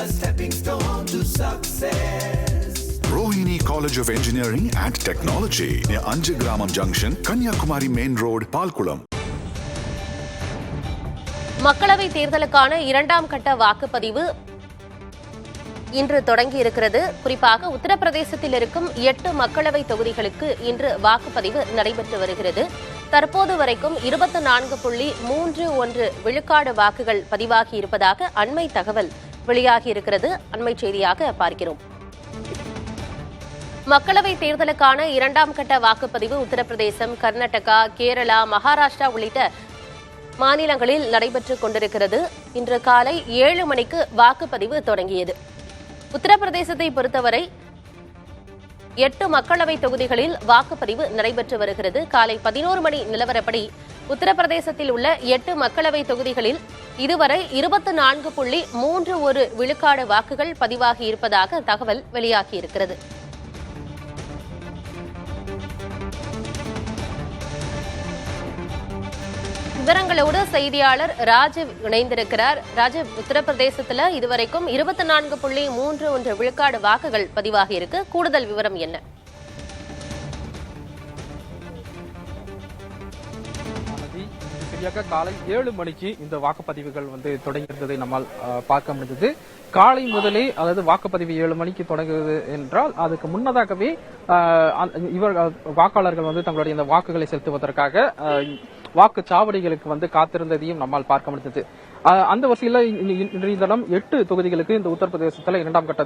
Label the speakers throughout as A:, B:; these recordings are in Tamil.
A: a stepping stone to success.
B: Rohini College of Engineering and Technology near Anjagramam Junction, Kanyakumari Main Road, Palkulam.
C: மக்களவை தேர்தலுக்கான இரண்டாம் கட்ட வாக்குப்பதிவு இன்று தொடங்கி இருக்கிறது. குறிப்பாக உத்தரப்பிரதேசத்தில் இருக்கும் 8 மக்களவை தொகுதிகளுக்கு இன்று வாக்குப்பதிவு நடைபெற்று வருகிறது. தற்போது வரைக்கும் 24.31 விழுக்காடு வாக்குகள் பதிவாகி இருப்பதாக அண்மை தகவல் வெளியாகி இருக்கிறது. அண்மை செய்தியாக பார்க்கிறோம். மக்களவை தேர்தலுக்கான இரண்டாம் கட்ட வாக்குப்பதிவு உத்தரப்பிரதேசம், கர்நாடகா, கேரளா, மகாராஷ்டிரா உள்ளிட்ட மாநிலங்களில் நடைபெற்றுக் கொண்டிருக்கிறது. இன்று காலை 7 மணிக்கு வாக்குப்பதிவு தொடங்கியது. உத்தரப்பிரதேசத்தை பொறுத்தவரை 8 மக்களவை தொகுதிகளில் வாக்குப்பதிவு நடைபெற்று வருகிறது. காலை 11 மணி நிலவரப்படி உத்தரப்பிரதேசத்தில் உள்ள 8 மக்களவை தொகுதிகளில் இதுவரை 24.31 விழுக்காடு வாக்குகள் பதிவாகி இருப்பதாக தகவல் வெளியாகியிருக்கிறது. விவரங்களோடு செய்தியாளர் ராஜீவ் இணைந்திருக்கிறார். ராஜீவ், உத்தரப்பிரதேசத்தில் இதுவரைக்கும் 24.31 விழுக்காடு வாக்குகள் பதிவாகி இருக்கு. கூடுதல் விவரம் என்ன?
D: சரியாக காலை 7 மணிக்கு இந்த வாக்குப்பதிவுகள் தொடங்கியிருந்ததை நம்மால் பார்க்க முடிந்தது. காலை முதலே, அதாவது வாக்குப்பதிவு 7 மணிக்கு தொடங்குகிறது என்றால் அதுக்கு முன்னதாகவே வாக்காளர்கள் தங்களுடைய இந்த வாக்குகளை செலுத்துவதற்காக வாக்குச்சாவடிகளுக்கு காத்திருந்ததையும் நம்மால் பார்க்க முடிந்தது. அந்த வரிசையில் இன்றைய தினம் 8 தொகுதிகளுக்கு இந்த உத்தரப்பிரதேசத்தில் இரண்டாம் கட்ட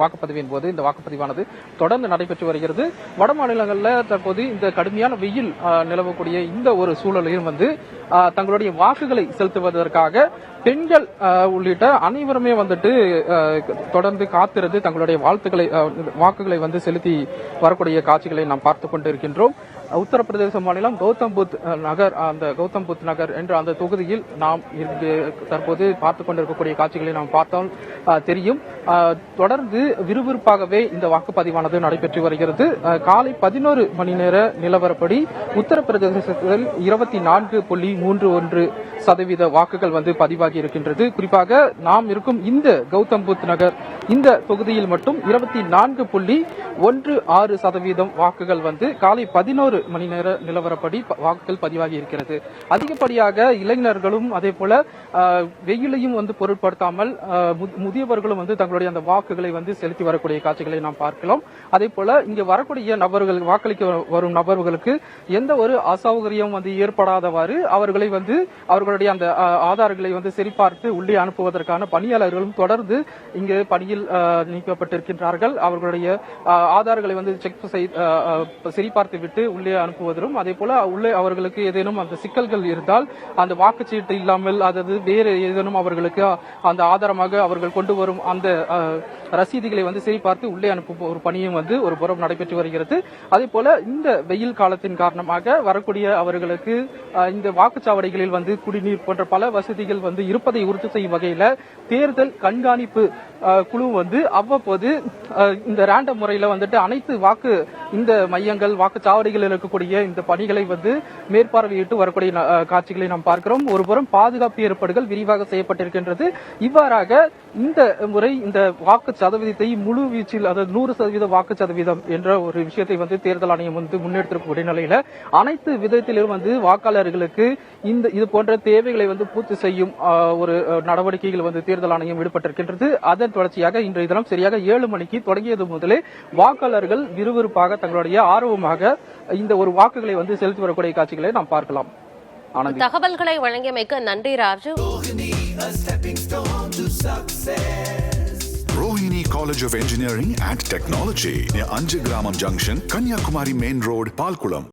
D: வாக்குப்பதிவின் போது இந்த வாக்குப்பதிவானது தொடர்ந்து நடைபெற்று வருகிறது. வட மாநிலங்களில் தற்போது இந்த கடுமையான வெயில் நிலவக்கூடிய இந்த ஒரு சூழலையும் தங்களுடைய வாக்குகளை செலுத்துவதற்காக பெண்கள் உள்ளிட்ட அனைவருமே தொடர்ந்து காத்திருந்து தங்களுடைய வாக்குகளை செலுத்தி வரக்கூடிய காட்சிகளை நாம் பார்த்துக் கொண்டிருக்கின்றோம். உத்தரப்பிரதேச மாநிலம் கௌதம் புத் நகர் என்ற அந்த தொகுதியில் நாம் தற்போது பார்த்துக் கொண்டிருக்கக்கூடிய காட்சிகளை நாம் பார்த்தால் தெரியும். தொடர்ந்து விறுவிறுப்பாகவே இந்த வாக்குப்பதிவானது நடைபெற்று வருகிறது. காலை 11 மணி நேர நிலவரப்படி உத்தரப்பிரதேசத்தில் 24.31% வாக்குகள் பதிவாகி இருக்கின்றது. குறிப்பாக நாம் இருக்கும் இந்த கௌதம் புத் நகர் இந்த தொகுதியில் மட்டும் 24.16% வாக்குகள் காலை 11 மணி நேர நிலவரப்படி வாக்குகள் பதிவாகி இருக்கிறது. அதிகப்படியாக இளைஞர்களும் அதே போல வெயிலையும் பொருட்படுத்தாமல் முதியவர்களும் தங்களுடைய அந்த வாக்குகளை செலுத்தி வரக்கூடிய காட்சிகளை நாம் பார்க்கலாம். அதே போல இங்கு வரக்கூடிய நபர்கள், வாக்களிக்க வரும் நபர்களுக்கு எந்த ஒரு அசௌகரியம் ஏற்படாதவாறு அவர்களை அவர்களுடைய அந்த ஆதாரங்களை சரிபார்த்து உள்ளே அனுப்புவதற்கான பணியாளர்களும் தொடர்ந்து இங்கு பணியில் நீக்கப்பட்டிருக்கின்றார்கள். அவர்களுடைய ஆதாரங்களை சரிபார்த்து விட்டு உள்ளே அனுப்புவதும், அதே போல உள்ளே அவர்களுக்கு ஏதேனும் அந்த சிக்கல்கள் இருந்தால் அந்த வாக்குச்சீட்டு இல்லாமல் அதாவது வேறு ஏதேனும் அவர்களுக்கு அந்த ஆதாரமாக அவர்கள் கொண்டு வரும் அந்த ரசீதுகளை சரிபார்த்து உள்ளே அனுப்பும் ஒரு பணியும் ஒரு புறம் நடைபெற்று வருகிறது. அதே போல இந்த வெயில் காலத்தின் காரணமாக வரக்கூடிய அவர்களுக்கு இந்த வாக்குச்சாவடிகளில் குடிநீர் போன்ற பல வசதிகள் இருப்பதை உறுதி செய்யும் வகையில் தேர்தல் கண்காணிப்பு குழு அவ்வப்போது இந்த ரேண்டம் முறையில் அனைத்து இந்த மையங்கள், வாக்குச்சாவடிகளில் இருக்கக்கூடிய இந்த பணிகளை மேற்பார்வையிட்டு வரக்கூடிய காட்சிகளை நாம் பார்க்கிறோம். ஒருபுறம் பாதுகாப்பு ஏற்பாடுகள் விரிவாக செய்யப்பட்டிருக்கின்றது. இவ்வாறாக இந்த முறை இந்த வாக்கு சதவீதத்தை முழு வீச்சில், அதாவது 100% வாக்கு சதவீதம் என்ற ஒரு விஷயத்தை தேர்தல் ஆணையம் முன்னெடுத்திருக்கக்கூடிய நிலையில அனைத்து விதத்திலும் வாக்காளர்களுக்கு இது போன்ற தேவைகளை பூர்த்தி செய்யும் ஒரு நடவடிக்கைகள் தேர்தல் ஆணையம் ஈடுபட்டிருக்கின்றது. அதன் தொடர்ச்சியாக இன்றைய தினம் சரியாக 7 மணிக்கு தொடங்கியது முதலே வாக்காளர்கள் விறுவிறுப்பாக தங்களுடைய ஆர்வமாக இந்த ஒரு வாக்குகளை செலுத்தி வரக்கூடிய காட்சிகளை நாம் பார்க்கலாம்.
C: தகவல்களை வழங்கியமைக்கு நன்றி Raju.
B: Rohini College of Engineering and Technology near Anjagramam Junction, Kanyakumari Main Road, Palkulam.